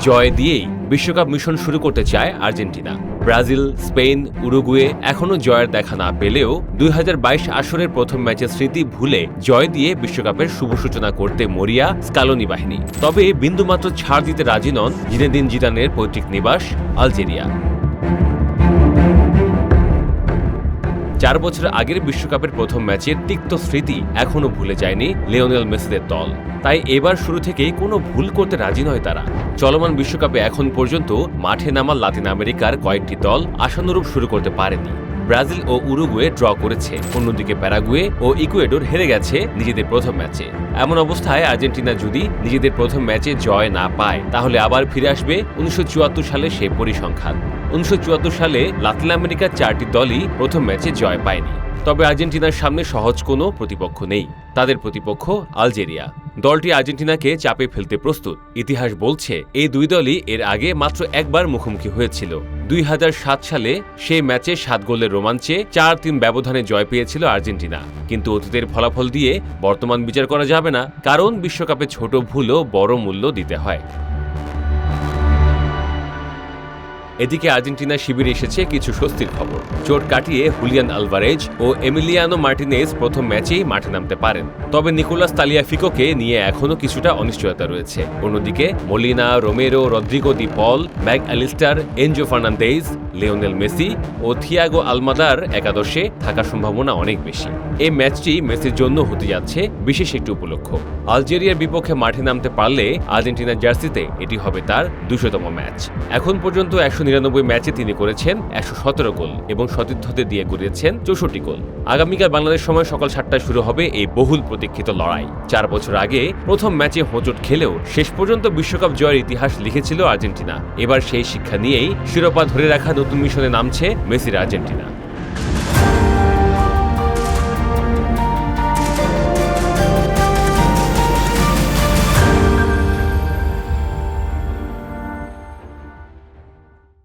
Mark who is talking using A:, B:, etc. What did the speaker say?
A: জয় দিয়েই বিশ্বকাপ মিশন শুরু করতে চায় আর্জেন্টিনা। ব্রাজিল, স্পেন, উরুগুয়ে এখনও জয়ের দেখা না পেলেও 2022 আসরের প্রথম ম্যাচের স্মৃতি ভুলে জয় দিয়ে বিশ্বকাপের শুভ সূচনা করতে মরিয়া স্কালোনি বাহিনী। তবে বিন্দুমাত্র ছাড় দিতে রাজি নন জিনেদিন জিদানের পৈতৃক নিবাস আলজেরিয়া। 4 বছর আগের বিশ্বকাপের প্রথম ম্যাচের তিক্ত স্মৃতি এখনও ভুলে যায়নি লিওনেল মেসিদের দল। তাই এবার শুরু থেকেই কোনো ভুল করতে রাজি নয় তারা। চলমান বিশ্বকাপে এখন পর্যন্ত মাঠে নামা লাতিন আমেরিকার কয়েকটি দল আশানুরূপ শুরু করতে পারেনি। ব্রাজিল ও উরুগুয়ে ড্র করেছে, অন্যদিকে প্যারাগুয়ে ও ইকুয়েডর হেরে গেছে নিজেদের প্রথম ম্যাচে। এমন অবস্থায় আর্জেন্টিনা যদি নিজেদের প্রথম ম্যাচে জয় না পায়, তাহলে আবার ফিরে আসবে 1974 সালে সেই পরিসংখ্যান। 1974 সালে লাতিন আমেরিকার 4টি দলই প্রথম ম্যাচে জয় পায়নি। তবে আর্জেন্টিনার সামনে সহজ কোনো প্রতিপক্ষ নেই। তাদের প্রতিপক্ষ আলজেরিয়া। দলটি আর্জেন্টিনাকে চাপে ফেলতে প্রস্তুত। ইতিহাস বলছে এই দুই দলই এর আগে মাত্র একবার মুখোমুখি হয়েছিল। 2007 সালে সেই ম্যাচে 7 গোলের রোমাঞ্চে 4-3 ব্যবধানে জয় পেয়েছিল আর্জেন্টিনা। কিন্তু অতীতের ফলাফল দিয়ে বর্তমান বিচার করা যাবে না, কারণ বিশ্বকাপে ছোট ভুলও বড় মূল্য দিতে হয়। এদিকে আর্জেন্টিনা শিবিরে এসেছে কিছু স্বস্তির খবর। চোট কাটিয়ে হুলিয়ান আলভারেজ ও এমিলিয়ানো মার্টিনেজ প্রথম ম্যাচেই মাঠে নামতে পারেন। তবে নিকোলাস তালিয়াফিকোকে নিয়ে এখনও কিছুটা অনিশ্চয়তা রয়েছে। অন্যদিকে Molina, Romero, Rodrigo De Paul, Mac Allister, Enzo Fernandez, Lionel Messi ও থিয়াগো আলমাদার একাদশে থাকার সম্ভাবনা অনেক বেশি। এই ম্যাচটি মেসির জন্য হতে যাচ্ছে বিশেষ একটি উপলক্ষ। আলজেরিয়ার বিপক্ষে মাঠে নামতে পারলে আর্জেন্টিনার জার্সিতে এটি হবে তার 200তম ম্যাচ। এখন পর্যন্ত 199 ম্যাচে তিনি করেছেন 117 গোল এবং সতীর্থদের দিয়ে করিয়েছেন 64 গোল। আগামীকাল বাংলাদেশ সময় সকাল 7টায় শুরু হবে এই বহুল প্রতীক্ষিত লড়াই। 4 বছর আগে প্রথম ম্যাচে হোঁচট খেলেও শেষ পর্যন্ত বিশ্বকাপ জয়ের ইতিহাস লিখেছিল আর্জেন্টিনা। এবার সেই শিক্ষা নিয়েই শিরোপা ধরে রাখা নতুন মিশনে নামছে মেসির আর্জেন্টিনা।